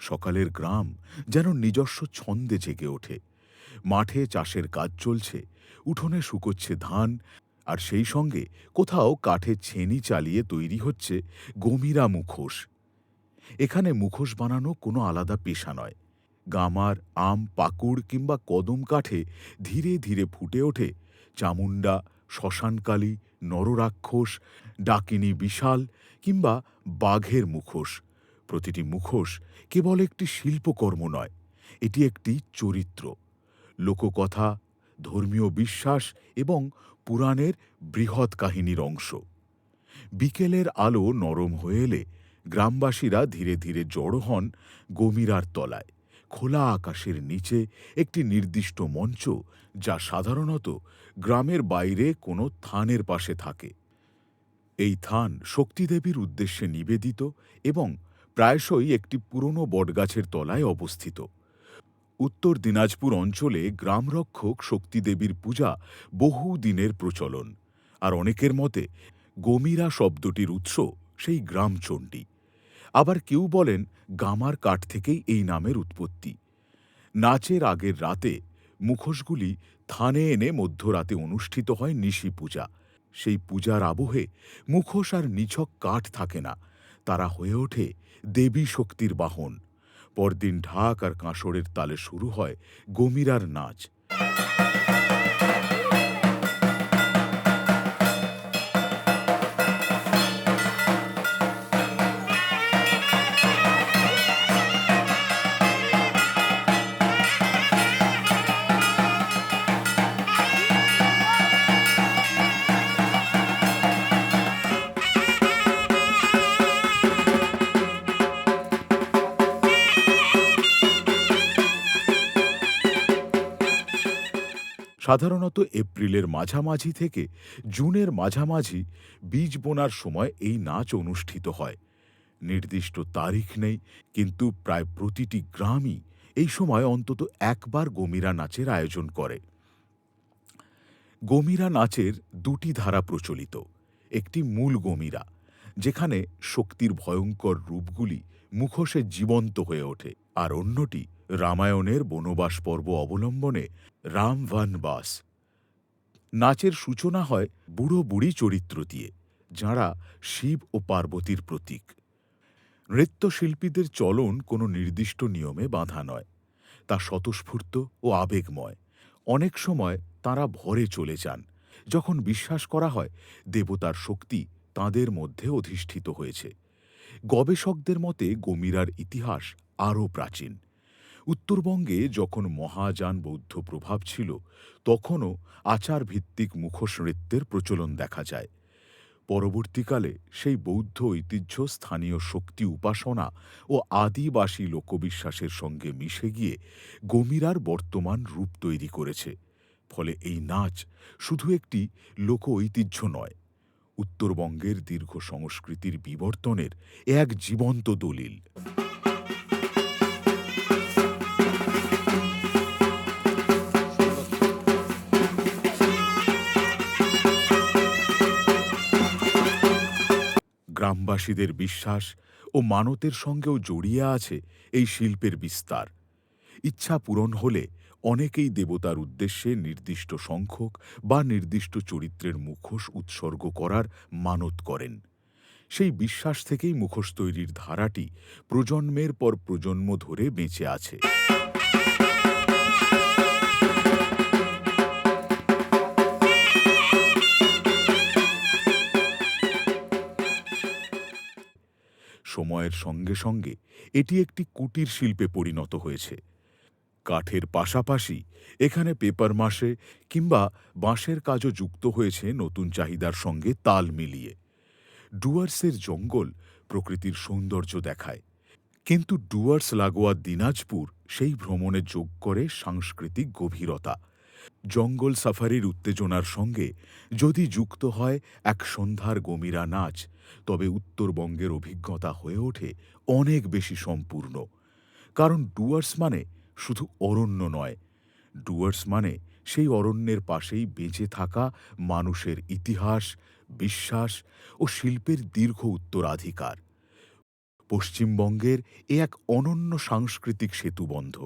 সকালের গ্রাম যেন নিজস্ব ছন্দে জেগে ওঠে। মাঠে চাষের কাজ চলছে, উঠোনে শুকোচ্ছে ধান, আর সেই সঙ্গে কোথাও কাঠের ছেনি চালিয়ে তৈরি হচ্ছে গমিরা মুখোশ। এখানে মুখোশ বানানো কোনো আলাদা পেশা নয়। গামার, আম, পাকুড় কিংবা কদম কাঠে ধীরে ধীরে ফুটে ওঠে চামুণ্ডা, শ্মশানকালী, নররাক্ষস, ডাকিনী বিশাল কিংবা বাঘের মুখোশ। প্রতিটি মুখোশ কেবল একটি শিল্পকর্ম নয়, এটি একটি চরিত্র, লোককথা, ধর্মীয় বিশ্বাস এবং পুরাণের বৃহৎ কাহিনীর অংশ। বিকেলের আলো নরম হয়ে এলে গ্রামবাসীরা ধীরে ধীরে জড়ো হন গমিরার তলায়, খোলা আকাশের নিচে একটি নির্দিষ্ট মঞ্চ, যা সাধারণত গ্রামের বাইরে কোনো থানের পাশে থাকে। এই থান শক্তিদেবীর উদ্দেশ্যে নিবেদিত এবং প্রায়শই একটি পুরনো বটগাছের তলায় অবস্থিত। উত্তর দিনাজপুর অঞ্চলে গ্রামরক্ষক শক্তিদেবীর পূজা বহু দিনের প্রচলন, আর অনেকের মতে গমিরা শব্দটির উৎস সেই গ্রামচণ্ডী। আবার কেউ বলেন গামার কাঠ থেকেই এই নামের উৎপত্তি। নাচের আগের রাতে মুখোশগুলি থানে এনে মধ্যরাতে অনুষ্ঠিত হয় নিশি পূজা। সেই পূজার আবহে মুখোশ আর নিছক কাঠ থাকে না, তারা হয়ে ওঠে দেবী শক্তির বাহন। পরদিন ঢাক আর কাঁসরের তালে শুরু হয় গমিরার নাচ। সাধারণত এপ্রিলের মাঝামাঝি থেকে জুনের মাঝামাঝি বীজ বোনার সময় এই নাচ অনুষ্ঠিত হয়। নির্দিষ্ট তারিখ নেই, কিন্তু প্রায় প্রতিটি গ্রামই এই সময় অন্তত একবার গমিরা নাচের আয়োজন করে। গমিরা নাচের দুটি ধারা প্রচলিত। একটি মূল গমিরা, যেখানে শক্তির ভয়ঙ্কর রূপগুলি মুখোশে জীবন্ত হয়ে ওঠে, আর অন্যটি রামায়ণের বনবাস পর্ব অবলম্বনে রাম বনবাস। নাচের সূচনা হয় বুড়ো বুড়ি চরিত্র দিয়ে, যাঁরা শিব ও পার্বতীর প্রতীক। নৃত্যশিল্পীদের চলন কোনো নির্দিষ্ট নিয়মে বাঁধা নয়, তা স্বতঃস্ফূর্ত ও আবেগময়। অনেক সময় তাঁরা ভরে চলে যান, যখন বিশ্বাস করা হয় দেবতার শক্তি তাঁদের মধ্যে অধিষ্ঠিত হয়েছে। গবেষকদের মতে গমিরার ইতিহাস আরও প্রাচীন। উত্তরবঙ্গে যখন মহাযান বৌদ্ধ প্রভাব ছিল, তখনও আচারভিত্তিক মুখোশ নৃত্যের প্রচলন দেখা যায়। পরবর্তীকালে সেই বৌদ্ধ ঐতিহ্য স্থানীয় শক্তি উপাসনা ও আদিবাসী লোকবিশ্বাসের সঙ্গে মিশে গিয়ে গমিরার বর্তমান রূপ তৈরি করেছে। ফলে এই নাচ শুধু একটি লোক ঐতিহ্য নয়, উত্তরবঙ্গের দীর্ঘ সংস্কৃতির বিবর্তনের এক জীবন্ত দলিল। গ্রামবাসীদের বিশ্বাস ও মানতের সঙ্গেও জড়িয়ে আছে এই শিল্পের বিস্তার। ইচ্ছা পূরণ হলে অনেকেই দেবতার উদ্দেশ্যে নির্দিষ্ট সংখ্যক বা নির্দিষ্ট চরিত্রের মুখোশ উৎসর্গ করার মানত করেন। সেই বিশ্বাস থেকেই মুখোশ তৈরির ধারাটি প্রজন্মের পর প্রজন্ম ধরে বেঁচে আছে। সময়ের সঙ্গে সঙ্গে এটি একটি কুটির শিল্পে পরিণত হয়েছে। কাঠের পাশাপাশি এখানে পেপার মাশে কিংবা বাঁশের কাজও যুক্ত হয়েছে নতুন চাহিদার সঙ্গে তাল মিলিয়ে। ডুয়ার্সের জঙ্গল প্রকৃতির সৌন্দর্য দেখায়, কিন্তু ডুয়ার্স লাগোয়া দিনাজপুর সেই ভ্রমণে যোগ করে সাংস্কৃতিক গভীরতা। জঙ্গল সাফারির উত্তেজনার সঙ্গে যদি যুক্ত হয় এক সন্ধ্যার গমিরা নাচ, তবে উত্তরবঙ্গের অভিজ্ঞতা হয়ে ওঠে অনেক বেশি সম্পূর্ণ। কারণ ডুয়ার্স মানে শুধু অরণ্য নয়, ডুয়ার্স মানে সেই অরণ্যের পাশেই বেঁচে থাকা মানুষের ইতিহাস, বিশ্বাস ও শিল্পের দীর্ঘ উত্তরাধিকার। পশ্চিমবঙ্গের এ এক অনন্য সাংস্কৃতিক সেতুবন্ধ।